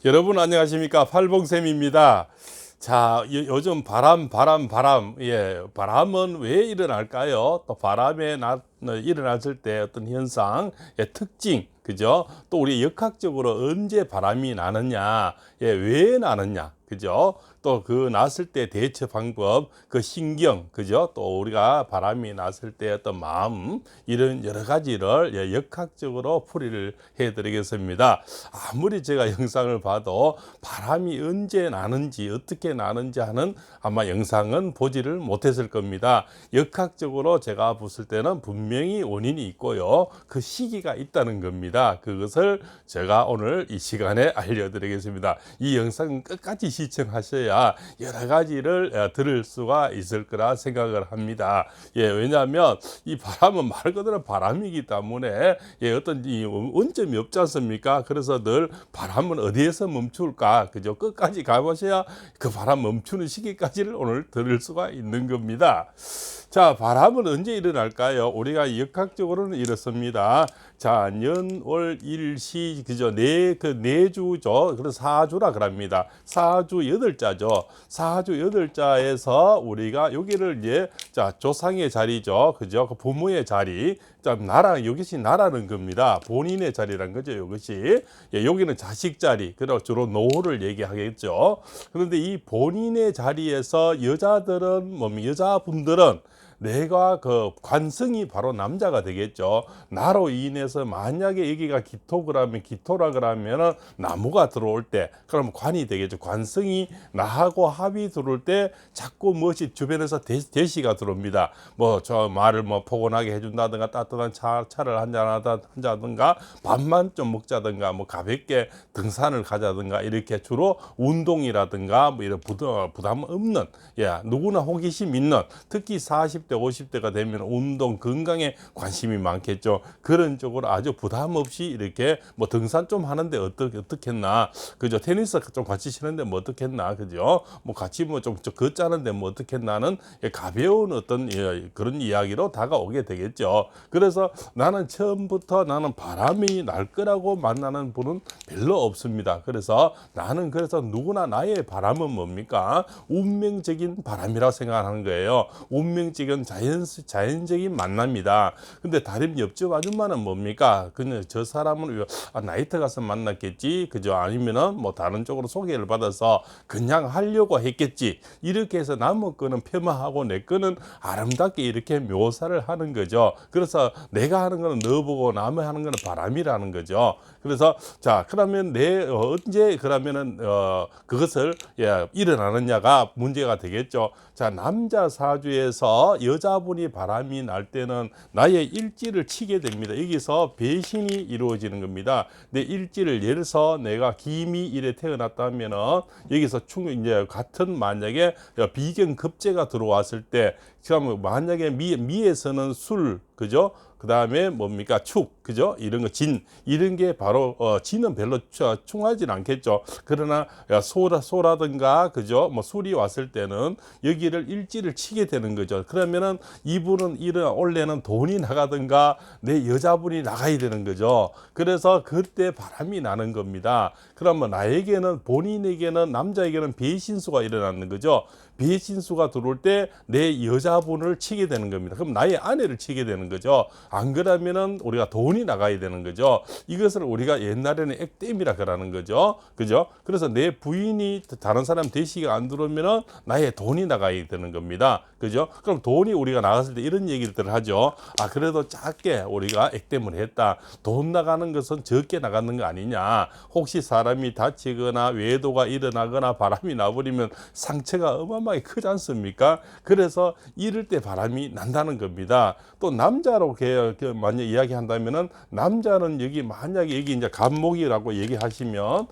여러분 안녕하십니까? 팔봉쌤입니다. 자, 요즘 바람, 예, 바람은 왜 일어날까요? 또 바람에 일어났을 때 어떤 현상, 예, 특징, 그죠? 또 우리 역학적으로 언제 바람이 나느냐, 예, 왜 나느냐, 그죠? 또 그 났을 때 대처 방법, 그 신경, 그죠? 또 우리가 바람이 났을 때 어떤 마음, 이런 여러 가지를 예, 역학적으로 풀이를 해드리겠습니다. 아무리 제가 영상을 봐도 바람이 언제 나는지 어떻게 나는지 하는 아마 영상은 보지를 못했을 겁니다. 역학적으로 제가 봤을 때는 분명히 원인이 있고요, 그 시기가 있다는 겁니다. 그것을 제가 오늘 이 시간에 알려드리겠습니다. 이 영상은 끝까지 시청하셔야 여러 가지를 들을 수가 있을 거라 생각을 합니다. 예, 왜냐하면 이 바람은 말 그대로 바람이기 때문에 예, 어떤 이 원점이 없지 않습니까? 그래서 늘 바람은 어디에서 멈출까? 그죠? 끝까지 가보셔야 그 바람 멈추는 시기까지를 오늘 들을 수가 있는 겁니다. 자, 바람은 언제 일어날까요? 우리가 역학적으로는 이렇습니다. 자, 년, 월, 일, 시, 그죠? 네 주죠. 그래서 사주라 그럽니다. 사주 여덟 자죠. 사주 여덟 자에서 우리가 여기를 이제, 자, 조상의 자리죠. 그죠? 그 부모의 자리. 자, 이것이 나라는 겁니다. 본인의 자리란 거죠. 이것이. 예, 여기는 자식 자리. 그리고 주로 노후를 얘기하겠죠. 그런데 이 본인의 자리에서 여자분들은 내가 그 관성이 바로 남자가 되겠죠. 나로 인해서 만약에 여기가 기토라 그러면은 나무가 들어올 때 그럼 관이 되겠죠. 관성이 나하고 합이 들어올 때 자꾸 무엇이 주변에서 대시가 들어옵니다. 뭐 저 말을 뭐 포근하게 해준다든가 따뜻한 차를 한잔하든가 밥만 좀 먹자든가 뭐 가볍게 등산을 가자든가 이렇게 주로 운동이라든가 뭐 이런 부담 없는, 예, 누구나 호기심 있는, 특히 40대 50대가 되면 운동 건강에 관심이 많겠죠. 그런 쪽으로 아주 부담 없이 이렇게 뭐 등산 좀 하는데 어떻겠나, 그죠? 테니스 좀 같이 치는데 뭐 어떻겠나, 그죠? 뭐 같이 뭐 좀 걷자는데 뭐 어떻겠나는 가벼운 어떤 그런 이야기로 다가오게 되겠죠. 그래서 나는 처음부터 나는 바람이 날 거라고 만나는 분은 별로 없습니다. 그래서 누구나 나의 바람은 뭡니까? 운명적인 바람이라고 생각하는 거예요. 운명적인 자연적인 만남이다. 근데 다른 옆집 아줌마는 뭡니까? 그냥 저 사람은 나이트 가서 만났겠지, 그죠? 아니면은 뭐 다른 쪽으로 소개를 받아서 그냥 하려고 했겠지. 이렇게 해서 남의 거는 폄하하고 내 거는 아름답게 이렇게 묘사를 하는 거죠. 그래서 내가 하는 거는 너 보고 남의 하는 거는 바람이라는 거죠. 그래서 자, 그러면 언제 그러면은 그것을, 예, 일어나느냐가 문제가 되겠죠. 자, 남자 사주에서 여자분이 바람이 날 때는 나의 일지를 치게 됩니다. 여기서 배신이 이루어지는 겁니다. 내 일지를, 예를 들어서 내가 기미일에 태어났다면은 여기서 이제 같은 만약에 비견급제가 들어왔을 때, 그럼 만약에 미에서는 술, 그죠? 그 다음에 뭡니까? 축, 그죠? 이런 거, 이런 게 바로, 진은 별로 충하진 않겠죠. 그러나, 소라든가, 그죠? 뭐, 술이 왔을 때는 여기를 일지를 치게 되는 거죠. 그러면은 이분은 원래는 돈이 나가든가 내 여자분이 나가야 되는 거죠. 그래서 그때 바람이 나는 겁니다. 그러면 본인에게는, 남자에게는 배신수가 일어나는 거죠. 배신수가 들어올 때 내 여자분을 치게 되는 겁니다. 그럼 나의 아내를 치게 되는 거죠. 안 그러면은 우리가 돈이 나가야 되는 거죠. 이것을 우리가 옛날에는 액땜이라 그러는 거죠. 그죠? 그래서 내 부인이 다른 사람 대시가 안 들어오면은 나의 돈이 나가야 되는 겁니다. 그죠? 그럼 돈이 우리가 나갔을 때 이런 얘기를 하죠. 아, 그래도 작게 우리가 액땜을 했다. 돈 나가는 것은 적게 나가는 거 아니냐. 혹시 사람이 다치거나 외도가 일어나거나 바람이 나버리면 상처가 어마어마하게 크지 않습니까? 그래서 이럴 때 바람이 난다는 겁니다. 또 남자로 만약 이야기한다면은, 남자는 만약에 여기 이제 갑목이라고 얘기하시면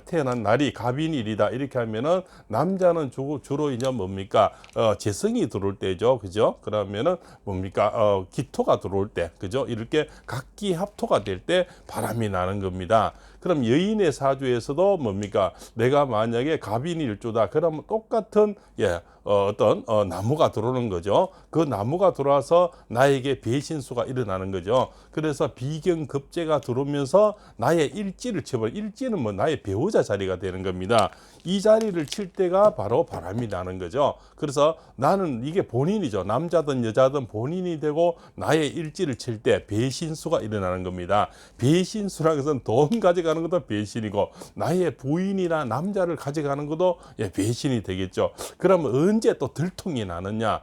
태어난 날이 갑인일이다 이렇게 하면은, 남자는 주로 이제 뭡니까? 재성이 들어올 때죠. 그죠? 그러면은 뭡니까? 기토가 들어올 때, 그죠? 이렇게 각기 합토가 될 때 바람이 나는 겁니다. 그럼 여인의 사주에서도 뭡니까? 내가 만약에 갑인일주다. 그러면 똑같은, 예, 어떤 나무가 들어오는 거죠. 그 나무가 들어와서 나에게 배신수가 일어나는 거죠. 그래서 비경급제가 들어오면서 나의 일지를 쳐버려. 일지는 뭐 나의 배우자 자리가 되는 겁니다. 이 자리를 칠 때가 바로 바람이 나는 거죠. 그래서 나는 이게 본인이죠. 남자든 여자든 본인이 되고 나의 일지를 칠 때 배신수가 일어나는 겁니다. 배신수라는 것은 돈 가져가는 것도 배신이고 나의 부인이나 남자를 가져가는 것도 배신이 되겠죠. 그러면 언제 또 들통이 나느냐?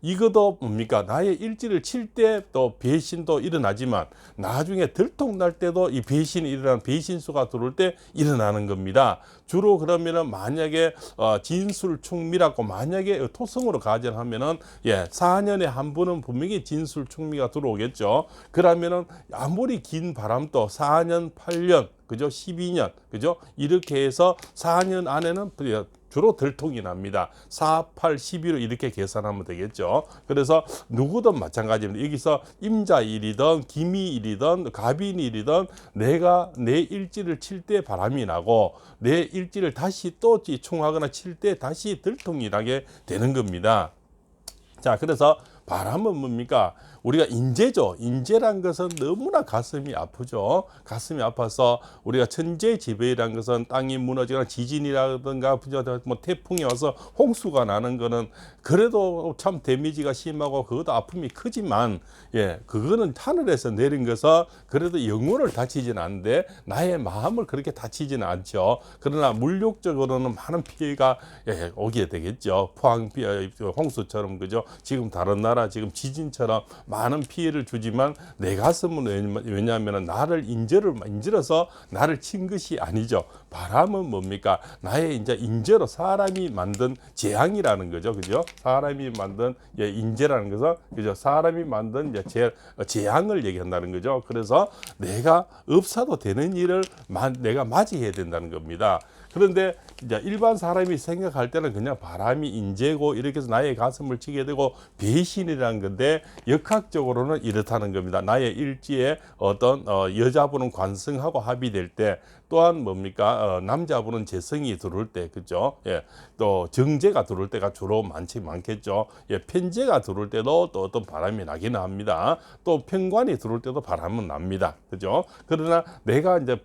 이것도 뭡니까? 나의 일지를 칠 때 또 배신도 일어나지만 나중에 들통 날 때도 이 배신이 일어나는 배신수가 들어올 때 일어나는 겁니다. 주로 그러면은 만약에 진술충미라고 만약에 토성으로 가정하면은 4년에 한 번은 분명히 진술충미가 들어오겠죠. 그러면은 아무리 긴 바람도 4년, 8년, 그죠? 12년, 그죠? 이렇게 해서 4년 안에는 주로 들통이 납니다. 4, 8, 12로 이렇게 계산하면 되겠죠. 그래서 누구든 마찬가지입니다. 여기서 임자일이든 기미일이든 갑인일이든 내가 내 일지를 칠 때 바람이 나고 내 일지를 다시 또 충하거나 칠 때 다시 들통이 나게 되는 겁니다. 자, 그래서 바람은 뭡니까? 우리가 인재죠. 인재란 것은 너무나 가슴이 아프죠. 가슴이 아파서 우리가 천재지변이란 것은 땅이 무너지거나 지진이라든가 뭐 태풍이 와서 홍수가 나는 거는 그래도 참 데미지가 심하고 그것도 아픔이 크지만 그거는 하늘에서 내린 것은 그래도 영혼을 다치지는 않는데 나의 마음을 그렇게 다치지는 않죠. 그러나 물욕적으로는 많은 피해가 오게 되겠죠. 포항 홍수처럼 그죠. 지금 다른 나라 지금 지진처럼 많은 피해를 주지만 내 가슴은 왜냐하면 나를 인절어서 나를 친 것이 아니죠. 바람은 뭡니까? 나의 이제 인재로 사람이 만든 재앙이라는 거죠. 그죠? 사람이 만든 인재라는 것은 그죠? 사람이 만든 이제 재앙을 얘기한다는 거죠. 그래서 내가 없어도 되는 일을 내가 맞이해야 된다는 겁니다. 그런데 이제 일반 사람이 생각할 때는 그냥 바람이 인재고 이렇게 해서 나의 가슴을 치게 되고 배신이라는 건데 역학적으로는 이렇다는 겁니다. 나의 일지에 어떤 여자분은 관성하고 합의될 때 또한 뭡니까? 남자분은 재성이 들어올 때, 그죠? 또 정제가 들어올 때가 주로 많겠죠. 편제가 들어올 때도 또 어떤 바람이 나기는 합니다. 또 편관이 들어올 때도 바람은 납니다. 그죠? 그러나 내가 이제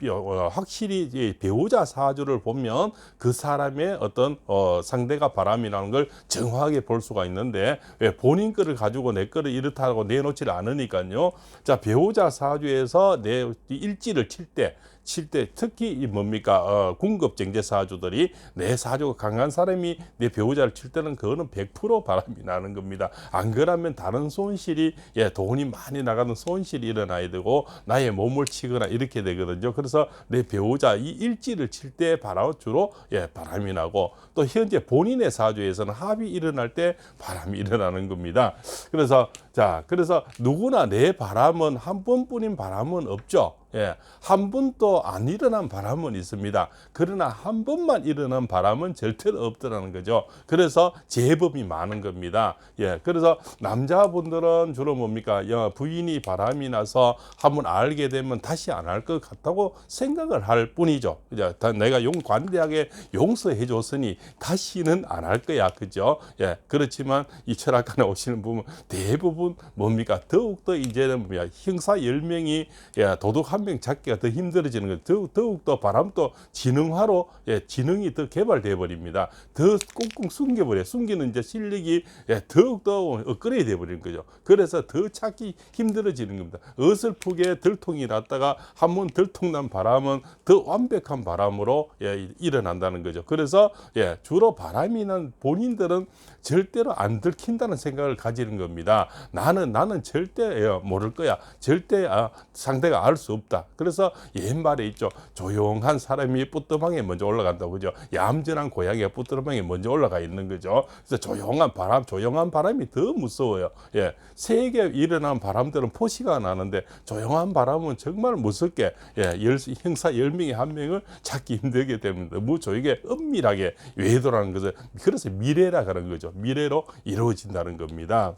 확실히 배우자 사주를 보면 그 사람의 어떤 상대가 바람이 나는 걸 정확하게 볼 수가 있는데 왜 본인 거를 가지고 내 거를 이렇다고 내놓지를 않으니까요. 자, 배우자 사주에서 내 일지를 칠 때 특히 이 뭡니까 궁급정제 사주들이 내 사주가 강한 사람이 내 배우자를 칠 때는 그거는 100% 바람이 나는 겁니다. 안 그러면 다른 손실이 돈이 많이 나가는 손실이 일어나야 되고 나의 몸을 치거나 이렇게 되거든요. 그래서 내 배우자 이 일지를 칠 때 주로 바람이 나고 또 현재 본인의 사주에서는 합이 일어날 때 바람이 일어나는 겁니다. 그래서 누구나 내 바람은 한 번뿐인 바람은 없죠. 한 번도 안 일어난 바람은 있습니다. 그러나 한 번만 일어난 바람은 절대로 없더라는 거죠. 그래서 제법이 많은 겁니다. 그래서 남자분들은 주로 뭡니까? 부인이 바람이 나서 한번 알게 되면 다시 안 할 것 같다고 생각을 할 뿐이죠. 내가 관대하게 용서해 줬으니 다시는 안 할 거야. 그죠? 그렇지만 이 철학관에 오시는 분은 대부분 뭡니까? 더욱더 이제는 형사 10명이 도둑 한 명 잡기가 더 힘들어지는 거죠. 더욱더 바람도 지능화로 지능이 더 개발되어 버립니다. 더 꽁꽁 숨겨버려요. 숨기는 이제 실력이 더욱더 업그레이드 되어 버리는 거죠. 그래서 더 찾기 힘들어지는 겁니다. 어설프게 들통이 났다가 한번 들통난 바람은 더 완벽한 바람으로 일어난다는 거죠. 그래서 주로 바람이 난 본인들은 절대로 안 들킨다는 생각을 가지는 겁니다. 나는 절대 모를 거야. 절대 상대가 알 수 없다. 그래서 옛말에 있죠. 조용한 사람이 뿌뚜방에 먼저 올라간다고 그죠. 얌전한 고양이가 뿌뚜방에 먼저 올라가 있는 거죠. 그래서 조용한 바람이 더 무서워요. 세게 일어난 바람들은 포시가 나는데 조용한 바람은 정말 무섭게 형사 10명에 한 명을 찾기 힘들게 됩니다. 무조에게 은밀하게 외도라는 것을 그래서 미래라 그런 거죠. 미래로 이루어진다는 겁니다.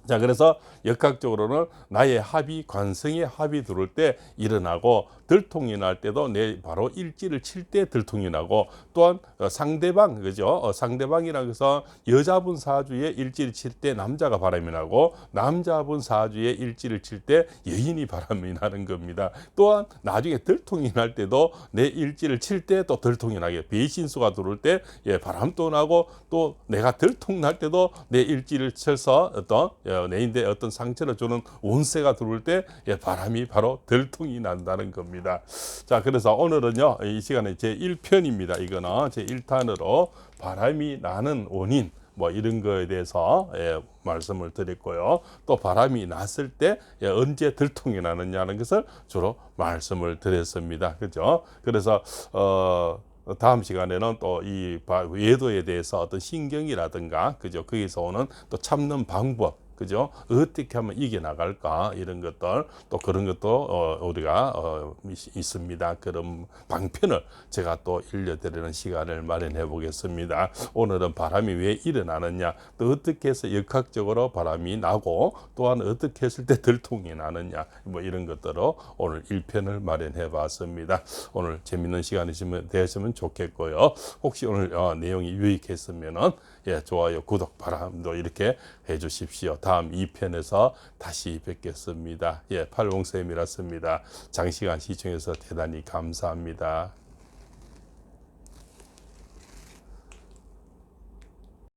자, 그래서 역학적으로는 나의 합이, 관성의 합이 들어올 때 일어나고, 들통이 날 때도 내 바로 일지를 칠 때 들통이 나고, 또한 상대방, 그죠? 상대방이라고 해서 여자분 사주에 일지를 칠 때 남자가 바람이 나고, 남자분 사주에 일지를 칠 때 여인이 바람이 나는 겁니다. 또한 나중에 들통이 날 때도 내 일지를 칠 때 또 들통이 나게, 배신수가 들어올 때 바람도 나고, 또 내가 들통 날 때도 내 일지를 쳐서 어떤 내인데 어떤 상처를 주는 운세가 들어올 때 바람이 바로 들통이 난다는 겁니다. 자, 그래서 오늘은요, 이 시간에 제 1편입니다. 이거는 제 1탄으로 바람이 나는 원인, 뭐 이런 거에 대해서 말씀을 드렸고요. 또 바람이 났을 때 언제 들통이 나느냐는 것을 주로 말씀을 드렸습니다. 그죠? 그래서 다음 시간에는 또 이 외도에 대해서 어떤 신경이라든가, 그죠? 거기서 오는 또 참는 방법, 그죠? 어떻게 하면 이겨 나갈까, 이런 것들, 또 그런 것도 우리가 있습니다. 그런 방편을 제가 또 일려드리는 시간을 마련해 보겠습니다. 오늘은 바람이 왜 일어나느냐, 또 어떻게 해서 역학적으로 바람이 나고, 또한 어떻게 했을 때 들통이 나느냐, 뭐 이런 것들로 오늘 1편을 마련해 봤습니다. 오늘 재밌는 시간이 되었으면 좋겠고요. 혹시 오늘 내용이 유익했으면은 좋아요, 구독, 바람도 이렇게 해 주십시오. 다음 2편에서 다시 뵙겠습니다. 팔봉쌤이었습니다. 장시간 시청해서 대단히 감사합니다.